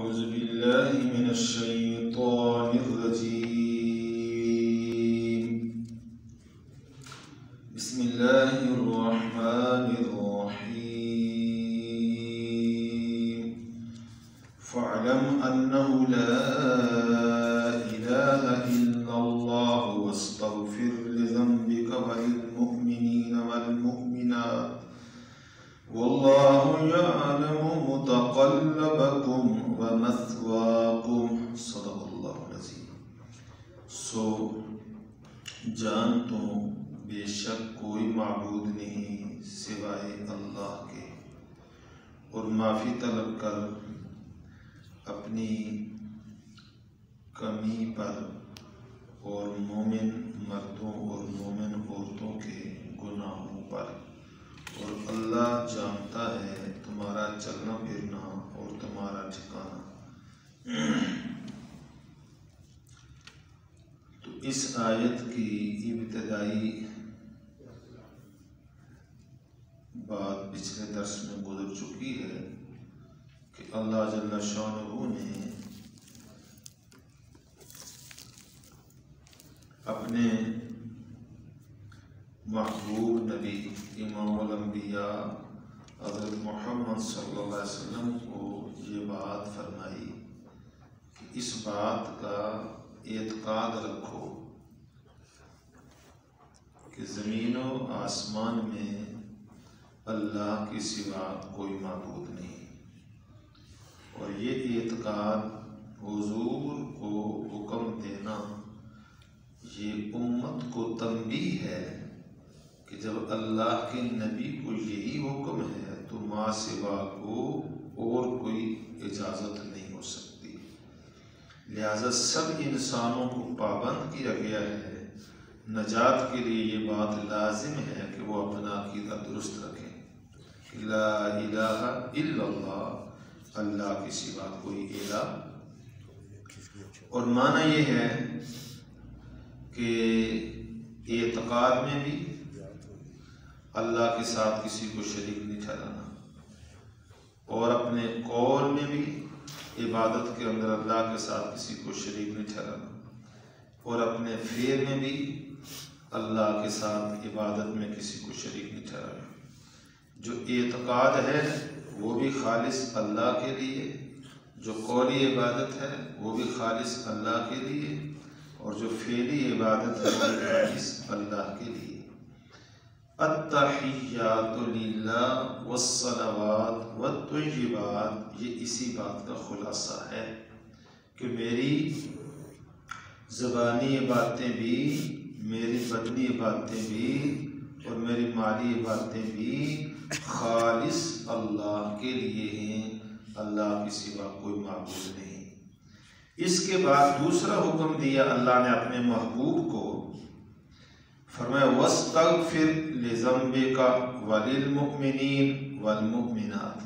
أعوذ بالله من الشيطان الرجيم. بسم الله الرحمن الرحيم. فاعلم أنه لا إله إلا الله واستغفر لذنبك وللمؤمنين والمؤمنات والله يعلم متقلبكم ومثواكم. صدق اللہ العظیم. سو جان تو بے شک کوئی معبود نہیں سوائے اللہ کے، اور معافی طلب کر اپنی کمی پر اور مومن مردوں اور مومن عورتوں کے گناہوں پر، اور اللہ جانتا ہے تمہارا چلنا پھرنا اور تمہارا ٹھکانہ. تو اس آیت کی ابتدائی بات پچھلے درس میں گزر چکی ہے کہ اللہ جل شانہ نے اپنے محبوب نبی امام الانبیاء حضرت محمد صلی اللہ علیہ وسلم کو یہ بات فرمائی کہ اس بات کا اعتقاد رکھو کہ زمین و آسمان میں اللہ کے سوا کوئی معبود نہیں. اور یہ اعتقاد حضور کو حکم دینا یہ امت کو تنبیہ ہے کہ جب اللہ کے نبی کو یہی حکم ہے تو ماں سوا کو اور کوئی اجازت نہیں ہو سکتی. لہذا سب انسانوں کو پابند کیا گیا ہے. نجات کے لیے یہ بات لازم ہے کہ وہ اپنا عقیدہ درست رکھیں. لا الہ الا اللہ، اللہ کے سوا کوئی الہ. اور معنی یہ ہے کہ اعتقاد میں بھی اللہ کے ساتھ کسی کو شریک نہیں ٹھہرانا، اور اپنے قول میں بھی عبادت کے اندر اللہ کے ساتھ کسی کو شریک نہیں ٹھہرانا، اور اپنے فعل میں بھی اللہ کے ساتھ عبادت میں کسی کو شریک نہیں ٹھہرانا. جو اعتقاد ہے وہ بھی خالص اللہ کے لیے، جو قولی عبادت ہے وہ بھی خالص اللہ کے لیے، اور جو فعلی عبادت ہے وہ خالص اللہ کے لیے. التحیات للہ والصلوات والطیبات، یہ اسی بات کا خلاصہ ہے کہ میری زبانی عبادتیں بھی، میری بدنی عبادتیں بھی، اور میری مالی عبادتیں بھی خالص اللہ کے لیے ہیں. اللہ کے سوا کوئی معبود نہیں. اس کے بعد دوسرا حکم دیا اللہ نے اپنے محبوب کو، فرمایا وَاسْتَغْفِرْ لِذَنْبِكَ وَلِلْمُؤْمِنِينَ وَالْمُؤْمِنَاتِ،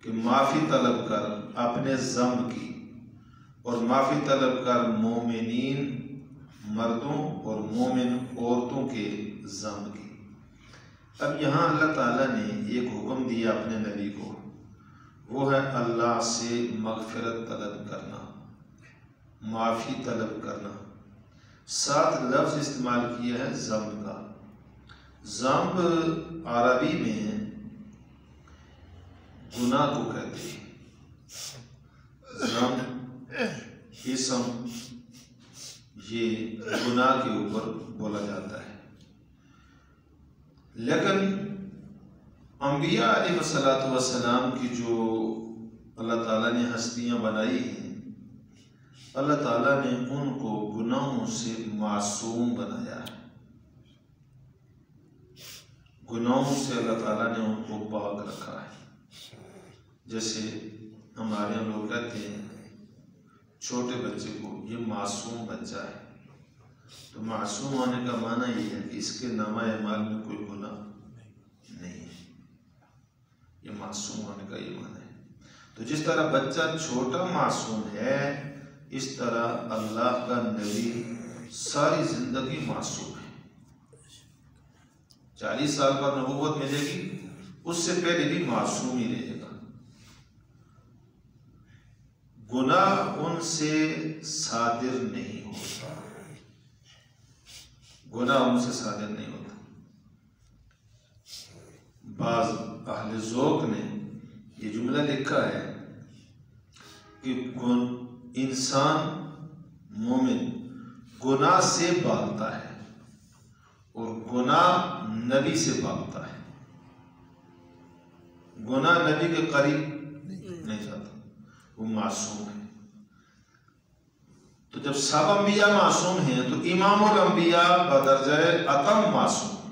کہ معافی طلب کر اپنے ذنب کی، اور معافی طلب کر مومنین مردوں اور مومن عورتوں کے ذنب کی. اب یہاں اللہ تعالیٰ نے ایک حکم دیا اپنے نبی کو، وہ ہے اللہ سے مغفرت طلب کرنا، معافی طلب کرنا. ساتھ لفظ استعمال کیا ہے ذنب کا. ذنب عربی میں گناہ کو کہتے ہیں. ذنب اسم یہ گناہ کے اوپر بولا جاتا ہے. لیکن انبیاء علیہ السلام کی جو اللہ تعالیٰ نے ہستیاں بنائی ہیں، اللہ تعالیٰ نے ان کو گناہوں سے معصوم بنایا ہے. گناہوں سے اللہ تعالیٰ نے ان کو پاک رکھا ہے. جیسے ہمارے یہاں لوگ کہتے ہیں چھوٹے بچے کو یہ معصوم بچہ ہے، تو معصوم ہونے کا معنی یہ ہے کہ اس کے نامہ اعمال میں کوئی گناہ نہیں ہے. یہ معصوم ہونے کا یہ معنی ہے. تو جس طرح بچہ چھوٹا معصوم ہے، اس طرح اللہ کا نبی ساری زندگی معصوم ہے. 40 سال پر نبوت ملے گی، اس سے پہلے بھی معصوم ہی رہے گا. گناہ ان سے صادر نہیں ہوتا، گناہ ان سے صادر نہیں ہوتا۔ بعض اہل ذوق نے یہ جملہ لکھا ہے کہ انسان مومن گناہ سے بھاگتا ہے اور گناہ نبی سے بھاگتا ہے، گناہ نبی کے قریب نہیں جاتا، وہ معصوم ہے۔ تو جب سب انبیاء معصوم ہیں تو امام الانبیاء بدرجہ اتم معصوم ہے،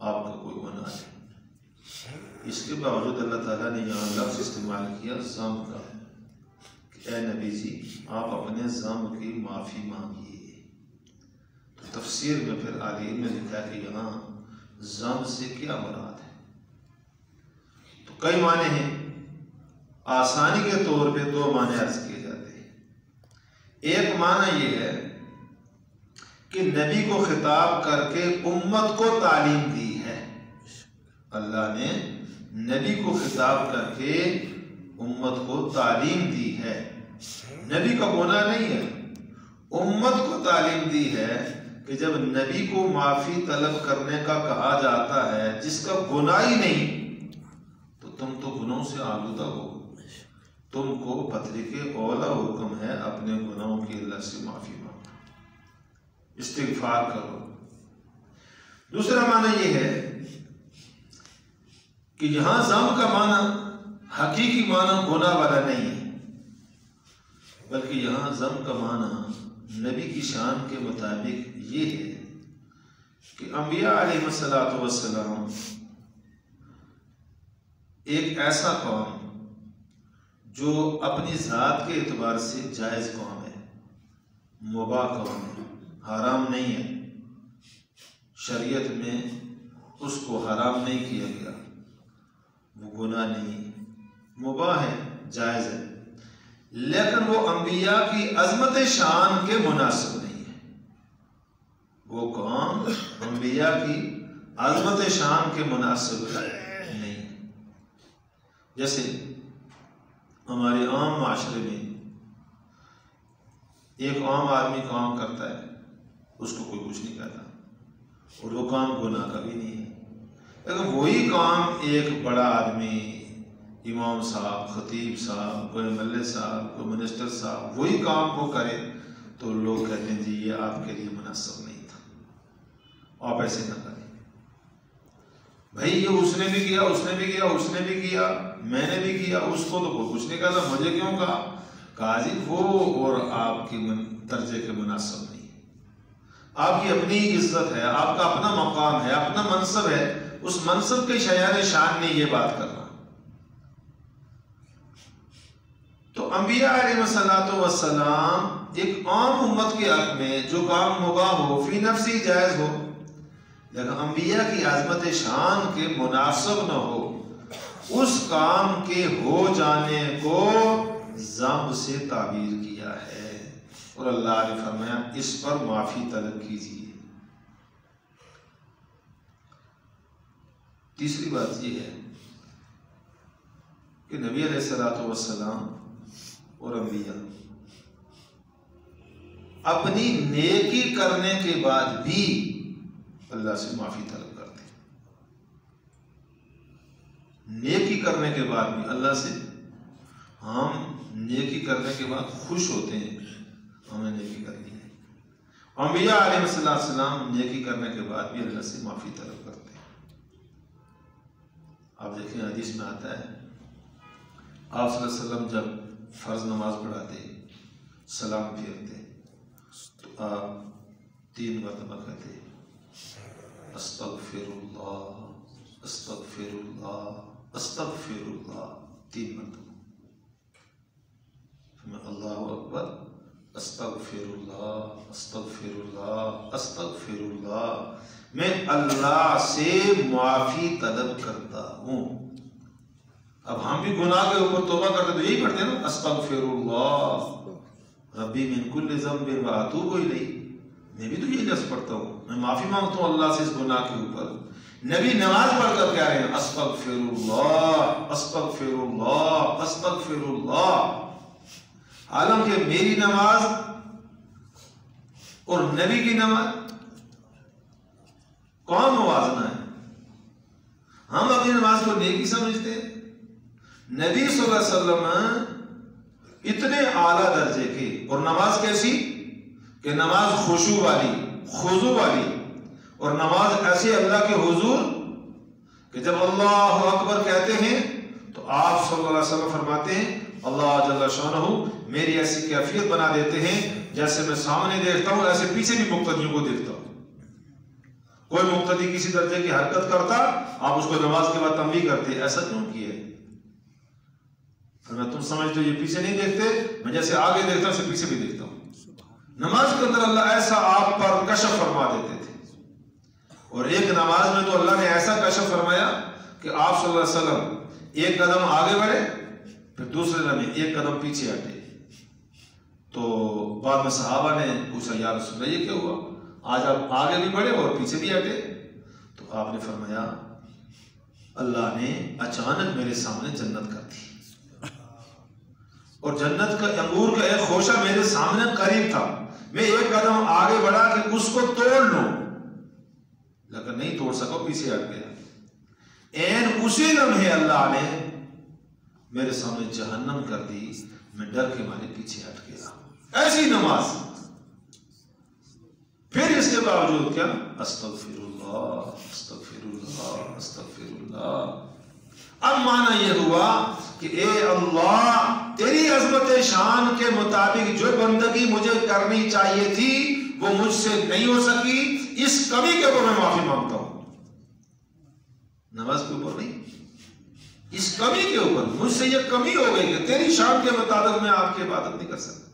آپ کا کوئی گناہ نہیں۔ اس کے باوجود اللہ تعالیٰ نے یہاں لفظ استعمال کیا ذنب کا کہ اے نبی جی آپ اپنے ذنب کی معافی مانگیے۔ تو تفسیر میں پھر آگے میں لکھا کہ یہاں ذنب سے کیا مراد ہے؟ تو کئی معنی ہیں، آسانی کے طور پہ دو معنی عرض کیے جاتے ہیں۔ ایک معنی یہ ہے کہ نبی کو خطاب کر کے امت کو تعلیم دی ہے، اللہ نے نبی کو خطاب کر کے امت کو تعلیم دی ہے، نبی کا گناہ نہیں ہے، امت کو تعلیم دی ہے کہ جب نبی کو معافی طلب کرنے کا کہا جاتا ہے جس کا گناہ ہی نہیں، تو تم تو گناہوں سے آلودہ ہو، تم کو بطریق اولا حکم ہے اپنے گناہوں کی اللہ سے معافی مانگو، استغفار کرو۔ دوسرا معنی یہ ہے کہ یہاں ذنب کا معنی حقیقی معنی گناہ والا نہیں ہے، بلکہ یہاں ذنب کا معنی نبی کی شان کے مطابق یہ ہے کہ انبیاء علیہ السلام ایک ایسا قوم جو اپنی ذات کے اعتبار سے جائز قوم ہے، مباح قوم ہے، حرام نہیں ہے، شریعت میں اس کو حرام نہیں کیا گیا، وہ گناہ نہیں، مباح ہے، جائز ہے، لیکن وہ انبیاء کی عظمت شان کے مناسب نہیں ہے، وہ قوم انبیاء کی عظمت شان کے مناسب نہیں ہے۔ جیسے ہمارے عام معاشرے میں ایک عام آدمی کام کرتا ہے، اس کو کوئی کچھ نہیں کہتا اور وہ کام گناہ کا بھی نہیں ہے، لیکن وہی کام ایک بڑا آدمی، امام صاحب، خطیب صاحب، کوئی ایم ایل اے صاحب، کوئی منسٹر صاحب وہی کام کو کرے تو لوگ کہتے ہیں جی یہ آپ کے لیے مناسب نہیں تھا، آپ ایسے نہ کریں۔ بھائی یہ اس نے بھی کیا، اس نے بھی کیا، اس نے بھی کیا، میں نے بھی کیا، اس کو تو کوئی کچھ نہیں کہا، مجھے کیوں کہا؟ قاضی وہ اور آپ کے درجے کے مناسب نہیں، آپ کی اپنی عزت ہے، آپ کا اپنا مقام ہے، اپنا منصب ہے، اس منصب کے شایان شان نے یہ بات کرنا۔ تو انبیاء علیہ السلام ایک عام امت کے حق میں جو کام مباح ہو، فی نفسی جائز ہو، لیکن انبیاء کی عظمت شان کے مناسب نہ ہو، اس کام کے ہو جانے کو ذنب سے تعبیر کیا ہے، اور اللہ نے فرمایا اس پر معافی طلب کیجیے۔ تیسری بات یہ ہے کہ نبی علیہ السلام اور انبیاء اپنی نیکی کرنے کے بعد بھی اللہ سے معافی طلب کرتے ہیں، نیکی کرنے کے بعد بھی اللہ سے، ہم نیکی کرنے کے بعد خوش ہوتے ہیں ہمیں نیکی کرنی ہے، انبیاء علیہ السلام نیکی کرنے کے بعد بھی اللہ سے معافی طلب کرتے ہیں۔ آپ دیکھیں حدیث میں آتا ہے آپ صلی اللہ علیہ وسلم جب فرض نماز پڑھاتے سلام پھیرتے تو آپ 3 مرتبہ کہتے استغفر اللہ استغفر اللہ استغفر اللہ، 3 مرتبہ، اللہ اکبر، استغفر اللہ استغفر اللہ استغفر اللہ، میں اللہ سے معافی طلب کرتا ہوں۔ اب ہم بھی گناہ کے اوپر توبہ کرتے تو یہی پڑھتے ہیں نا، استغفر اللہ ربی من کل ذنب واتوب الیہ، میں بھی تو یہی لفظ پڑھتا ہوں، میں معافی مانگتا ہوں اللہ سے اس گناہ کے اوپر۔ نبی نماز پڑھ کر کہہ رہے ہیں استغفر اللہ استغفر اللہ استغفر اللہ، حالانکہ میری نماز اور نبی کی نماز کون موازنہ ہے؟ ہم اپنی نماز کو نیکی سمجھتے ہیں، نبی صلی اللہ علیہ وسلم اتنے اعلیٰ درجے کی، اور نماز کیسی کہ نماز خشوع والی، خضوع والی، اور نماز ایسے اللہ کے حضور کہ جب اللہ اکبر کہتے ہیں تو آپ صلی اللہ علیہ وسلم فرماتے ہیں اللہ جل شانہ میری ایسی کیفیت بنا دیتے ہیں جیسے میں سامنے دیکھتا ہوں ایسے پیچھے بھی مقتدیوں کو دیکھتا ہوں۔ کوئی مقتدی کسی درجے کی حرکت کرتا آپ اس کو نماز کے بعد تنبیہ کرتے، ایسا کیوں کیا ہے؟ تم سمجھتے ہو یہ پیچھے نہیں دیکھتے، میں جیسے آگے دیکھتا ہوں اسے پیچھے بھی دیکھتا ہوں۔ نماز کے اندر اللہ ایسا آپ پر کشف فرما دیتے تھے، اور ایک نماز میں تو اللہ نے ایسا کشف فرمایا کہ آپ صلی اللہ علیہ وسلم ایک قدم آگے بڑھے پھر دوسرے لمحے ایک قدم پیچھے ہٹے۔ تو بعد میں صحابہ نے پوچھا یا رسول اللہ یہ کیا ہوا، آج آپ آگے بھی بڑھے اور پیچھے بھی ہٹے؟ تو آپ نے فرمایا اللہ نے اچانک میرے سامنے جنت کر دی، اور جنت کا انگور کا ایک خوشہ میرے سامنے قریب تھا، میں ایک قدم آگے بڑھا کہ اس کو توڑ لوں لیکن نہیں توڑ سکا، پیچھے ہٹ گیا۔ این اسی لمحے اللہ نے میرے سامنے جہنم کر دی، میں ڈر کے مارے پیچھے ہٹ گیا۔ ایسی نماز، پھر اس کے باوجود کیا استغفر اللہ استغفر اللہ استغفر اللہ۔ اب معنی یہ ہوا کہ اے اللہ تیری عظمت شان کے مطابق جو بندگی مجھے کرنی چاہیے تھی وہ مجھ سے نہیں ہو سکی، اس کمی کے اوپر میں معافی مانگتا ہوں۔ نماز کے اوپر نہیں، اس کمی کے اوپر مجھ سے یہ کمی ہو گئی کہ تیری شان کے مطابق میں آپ کی عبادت نہیں کر سکتا۔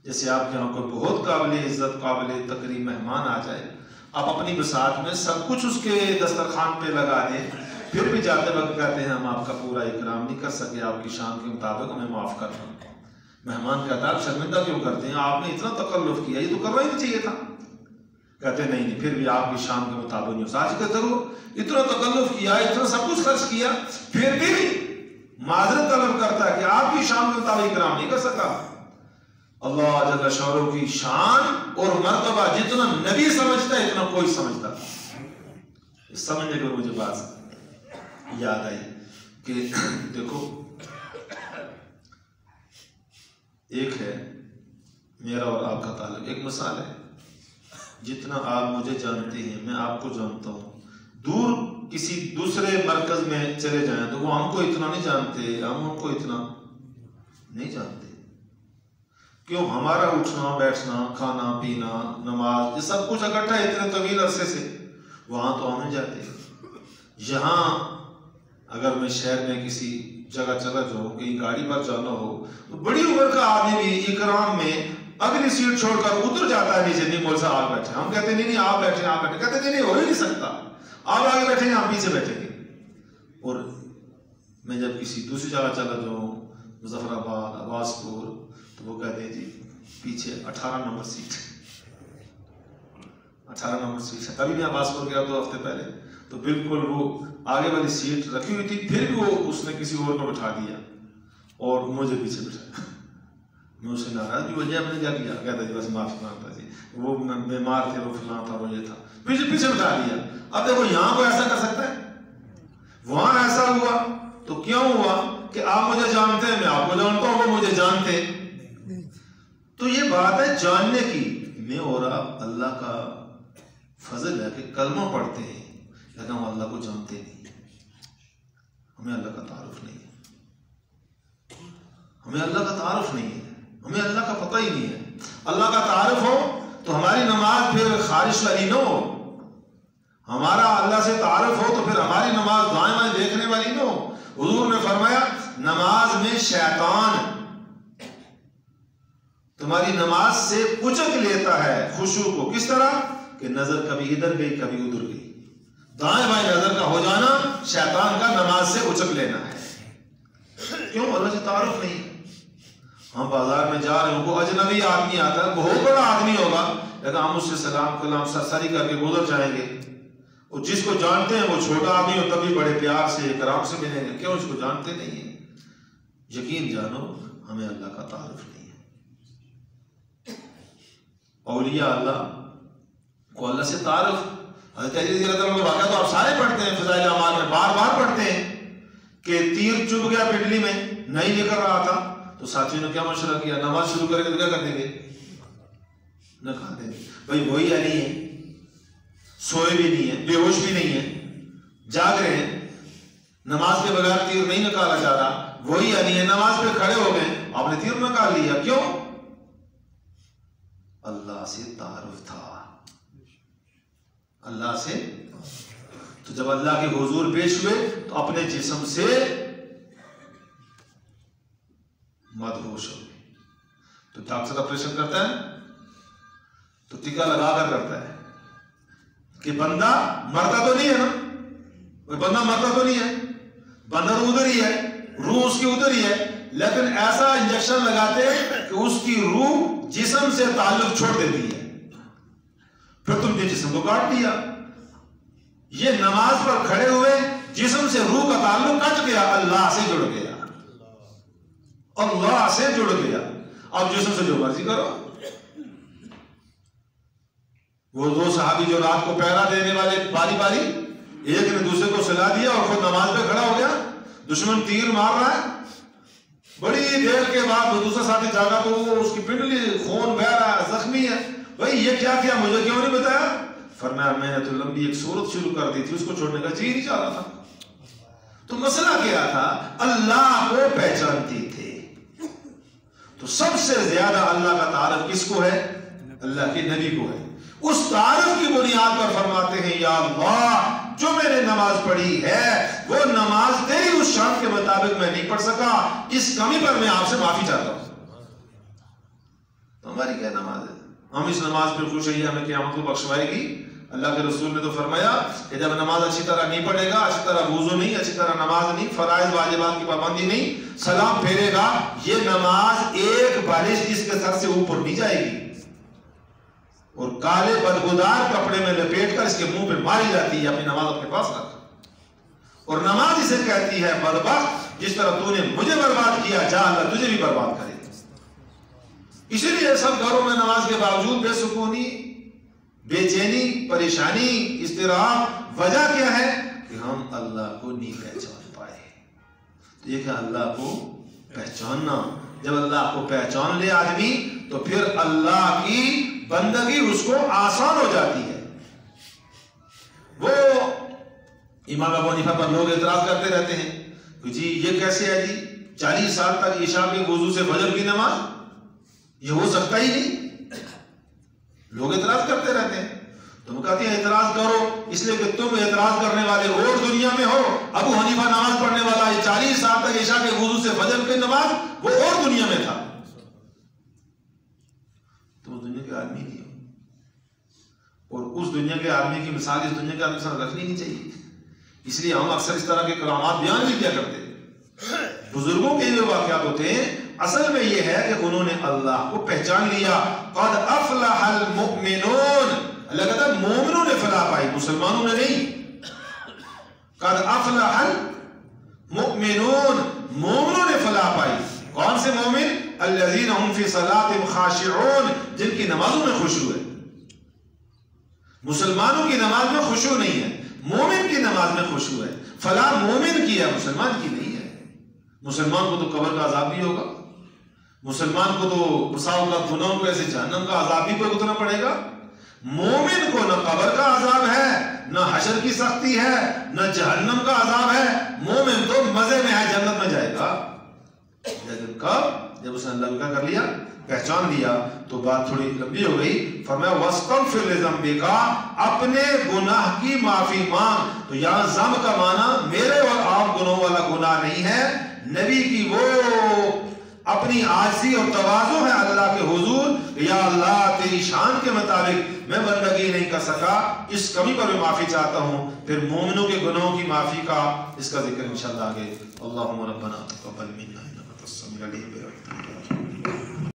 جیسے آپ کے یہاں کوئی بہت قابل عزت قابل تکریم مہمان آ جائے، آپ اپنی بساط میں سب کچھ اس کے دسترخوان پہ لگا دیں، پھر بھی جاتے وقت کہتے ہیں ہم آپ کا پورا اکرام نہیں کر سکے، آپ کی شان کے مطابق ہمیں معاف کر دیں۔ مہمان کہتا ہے آپ شرمندہ کیوں کرتے ہیں، آپ نے اتنا تکلف کیا، یہ تو کرنا ہی نہیں چاہیے تھا۔ کہتے نہیں نہیں پھر بھی آپ کی شان کے مطابق نہیں ہو سکتا۔ کہتے ہو اتنا تکلف کیا، اتنا سب کچھ خرچ کیا، پھر بھی معذرت طلب کرتا ہے کہ آپ کی شان کے مطابق اکرام نہیں کر سکا۔ اللہ جل شانہ کی شان اور مرتبہ جتنا نبی سمجھتا ہے اتنا کوئی سمجھتا۔ سمجھنے کے مجھے بات یاد آئی کہ دیکھو ایک ہے میرا اور آپ کا تعلق، ایک مثال ہے، جتنا آپ مجھے جانتے ہیں میں آپ کو جانتا ہوں، دور کسی دوسرے مرکز میں چلے جائیں تو وہ ہم کو اتنا نہیں جانتے، ہم ان کو اتنا نہیں جانتے۔ کیوں؟ ہمارا اٹھنا بیٹھنا کھانا پینا نماز یہ سب کچھ اکٹھا ہے اتنے طویل عرصے سے، وہاں تو ہم نہیں جاتے۔ یہاں اگر میں شہر میں کسی جگہ چلا جاؤں، کہیں گاڑی پر جانا ہو تو بڑی عمر کا آدمی بھی اکرام میں اگلی سیٹ چھوڑ کر اتر جاتا ہے نیچے، نہیں مول صاحب آپ بیٹھے، ہم کہتے نہیں نہیں آپ بیٹھے آپ بیٹھے، کہتے نہیں ہو ہی نہیں سکتا، آپ آگے بیٹھیں گے ہم پیچھے بیٹھیں گے۔ اور میں جب کسی دوسری جگہ چلا جاؤں مظفر آباد عباس پور تو وہ کہتے ہیں جی پیچھے 18 نمبر سیٹ، 18 نمبر سیٹ ہے۔ ابھی میں عباس پور گیا 2 ہفتے پہلے تو بالکل وہ آگے والی سیٹ رکھی ہوئی تھی، پھر بھی وہ اس نے کسی اور کو بٹھا دیا اور مجھے پیچھے بٹھایا۔ میں اسے ناراض بھی ہو جائے، میں نے کیا کیا، کہتا جی بس معافی مانگتا جی، وہ بیمار تھے، وہ فلاں تھا، وہ یہ تھا، پیچھے پیچھے بٹھا دیا۔ اب دیکھو یہاں کو ایسا کر سکتا ہے، وہاں ایسا ہوا تو کیوں ہوا کہ آپ مجھے جانتے ہیں، میں آپ کو جانتا ہوں، وہ مجھے جانتے۔ تو یہ بات ہے جاننے کی۔ میں اور آپ اللہ کا فضل ہے کہ کلمہ پڑھتے ہیں لیکن ہم اللہ کو جانتے نہیں، ہمیں اللہ کا تعارف نہیں ہے، ہمیں اللہ کا تعارف نہیں ہے، ہمیں اللہ کا پتہ ہی نہیں ہے۔ اللہ کا تعارف ہو تو ہماری نماز پھر خارش والی نہ ہو، ہمارا اللہ سے تعارف ہو تو پھر ہماری نماز دائیں بائیں دیکھنے والی نہ ہو۔ حضور نے فرمایا نماز میں شیطان تمہاری نماز سے اچک لیتا ہے خشوع کو، کس طرح کہ نظر کبھی ادھر گئی کبھی ادھر گئی، دائیں بائیں نظر کا ہو جانا شیطان کا نماز سے اچک لینا ہے۔ کیوں؟ اللہ سے تعارف نہیں۔ ہم بازار میں جا رہے ہیں، وہ اجنبی آدمی آتا ہے، بہت بڑا آدمی ہوگا لیکن ہم اس سے سلام کلام سرسری کر کے گزر جائیں گے، اور جس کو جانتے ہیں وہ چھوٹا آدمی ہو تبھی بڑے پیار سے اکرام سے ملیں گے، کیوں؟ اس کو جانتے نہیں ہیں۔ یقین جانو ہمیں اللہ کا تعارف نہیں ہے۔ اولیاء اللہ کو اللہ سے تعارف، حضرت علی رضی اللہ عنہ کا واقعہ تو آپ سارے پڑھتے ہیں، فضائل اعمال میں بار بار پڑھتے ہیں کہ تیر چبھ گیا پنڈلی میں، نہیں نکل رہا تھا، تو ساتھیوں نے کیا مشورہ کیا؟ نماز شروع کرے تو کیا کر دیں گے؟ نہ کھا دیں گے۔ بھائی وہی علی ہے، سوئے بھی نہیں ہے، بے ہوش بھی نہیں ہے، جاگ رہے ہیں، نماز کے بغیر تیر نہیں نکالا جا رہا، وہی علی ہے، نماز پہ کھڑے ہو گئے، آپ نے تیر نکال لیا، کیوں؟ اللہ سے تعارف تھا، اللہ سے۔ تو جب اللہ کے حضور پیش ہوئے تو اپنے جسم سے مدہوش ہو گئے۔ تو ڈاکٹر آپریشن کرتا ہے تو ٹیکا لگا کر کرتا ہے کہ بندہ مرتا تو نہیں ہے نا، بندہ مرتا تو نہیں ہے، بندہ تو ادھر ہی ہے، روح اس کی ادھر ہی ہے، لیکن ایسا انجیکشن لگاتے کہ اس کی روح جسم سے تعلق چھوڑ دیتی ہے، پھر تم نے جسم کو کاٹ دیا۔ یہ نماز پر کھڑے ہوئے جسم سے روح کا تعلق کٹ گیا، اللہ سے جڑ گیا، اللہ سے جڑ گیا۔ اب جسم سے جو مرضی کرو۔ وہ دو صحابی جو رات کو پہرا دینے والے باری باری، ایک نے دوسرے کو سلا دیا اور خود نماز پہ کھڑا ہو گیا، دشمن تیر مار رہا ہے، بڑی دیر کے بعد وہ دوسرا ساتھی جاگا تو وہ اس کی پنڈلی خون بہ رہا ہے، زخمی ہے، بھائی یہ کیا کیا، مجھے کیوں نہیں بتایا؟ فرمایا میں نے تو لمبی ایک صورت شروع کر دی تھی، اس کو چھوڑنے کا جی نہیں چاہ رہا تھا۔ تو مسئلہ کیا تھا؟ اللہ کو پہچانتی تھے۔ تو سب سے زیادہ اللہ کا تعارف کس کو ہے؟ اللہ کے نبی کو ہے۔ اس تعارف کی بنیاد پر فرماتے ہیں یا اللہ جو میں نے نماز پڑھی ہے وہ نماز تیری اس شان کے مطابق میں نہیں پڑھ سکا، اس کمی پر میں آپ سے معافی چاہتا ہوں۔ تو ہماری کیا نماز ہے؟ ہم اس نماز پر خوش ہیں، ہمیں قیامت کو بخشوائے گی۔ اللہ کے رسول نے تو فرمایا کہ جب نماز اچھی طرح نہیں پڑھے گا، اچھی طرح وضو نہیں، اچھی طرح نماز نہیں، فرائض واجبات کی پابندی نہیں، سلام پھیرے گا، یہ نماز ایک بالش اس کے سر سے اوپر نہیں جائے گی، اور کالے بدبودار کپڑے میں لپیٹ کر اس کے منہ پہ ماری جاتی ہے، اپنی نماز اپنے پاس رکھ۔ اور نماز اسے کہتی ہے بدبخت، جس طرح تو نے مجھے برباد کیا، جا اللہ تجھے بھی برباد کرے۔ اسی لیے سب گھروں میں نماز کے باوجود بے سکونی، بے چینی، پریشانی، اضطراب، وجہ کیا ہے؟ کہ ہم اللہ کو نہیں پہچان پائے۔ تو یہ کہ اللہ کو پہچاننا، جب اللہ کو پہچان لے آدمی تو پھر اللہ کی بندگی اس کو آسان ہو جاتی ہے۔ وہ امام ابو حنیفہ پر لوگ اعتراض کرتے رہتے ہیں کہ جی یہ کیسے ہے جی 40 سال تک عشاء کے وضو سے فجر کی نماز، یہ ہو سکتا ہی نہیں۔ لوگ اعتراض کرتے رہتے ہیں۔ تم کہتے ہیں اعتراض کرو اس لیے کہ تم اعتراض کرنے والے اور دنیا میں ہو، ابو حنیفہ نماز پڑھنے والا 40 سال تک عشاء کے وضو سے فجر کی نماز وہ اور دنیا میں تھا، تم اس دنیا کے آدمی نہیں ہو، اور اس دنیا کے آدمی کی مثال اس دنیا کے آدمی کے ساتھ رکھنی نہیں چاہیے۔ اس لیے ہم اکثر اس طرح کے کرامات بیان نہیں کیا کرتے۔ بزرگوں کے جو واقعات ہوتے ہیں اصل میں یہ ہے کہ انہوں نے اللہ کو پہچان لیا۔ قد افلح المؤمنون، اللہ کہتا ہے مومنوں نے فلاح پائی، مسلمانوں نے نہیں۔ قد افلح المؤمنون، مومنوں نے فلاح پائی۔ کون سے مومن؟ الذین هم فی صلاتهم خاشعون، جن کی نمازوں میں خشوع ہے۔ مسلمانوں کی نماز میں خشوع نہیں ہے، مومن کی نماز میں خشوع ہے۔ فلاح مومن کی ہے، مسلمان کی نہیں ہے۔ مسلمان کو تو قبر کا عذاب بھی ہوگا، مسلمان کو تو بساؤ کا گناہوں کو ایسے جہنم کا عذاب بھی بھگتنا پڑے گا۔ مومن کو نہ قبر کا عذاب ہے، نہ حشر کی سختی ہے، نہ جہنم کا عذاب ہے۔ مومن تو مزے میں ہے، جنت میں جائے گا۔ لیکن کب؟ جب اس نے اللہ کو کیا کر لیا؟ پہچان لیا۔ تو بات تھوڑی لمبی ہو گئی۔ فرمایا وَاسْتَغْفِرْ لِذَنْبِكَ، اپنے گناہ کی معافی مانگ۔ تو یہاں ذنب کا معنی میرے اور آپ گناہوں والا گناہ نہیں ہے، نبی کی وہ اپنی عاجزی اور تواضع ہے اللہ کے حضور، یا اللہ تیری شان کے مطابق میں بندگی نہیں کر سکا، اس کمی پر میں معافی چاہتا ہوں۔ پھر مومنوں کے گناہوں کی معافی کا اس کا ذکر انشاءاللہ آگے۔ اللہم ربنا تقبل منا انک انت السمیع العلیم برحمتک۔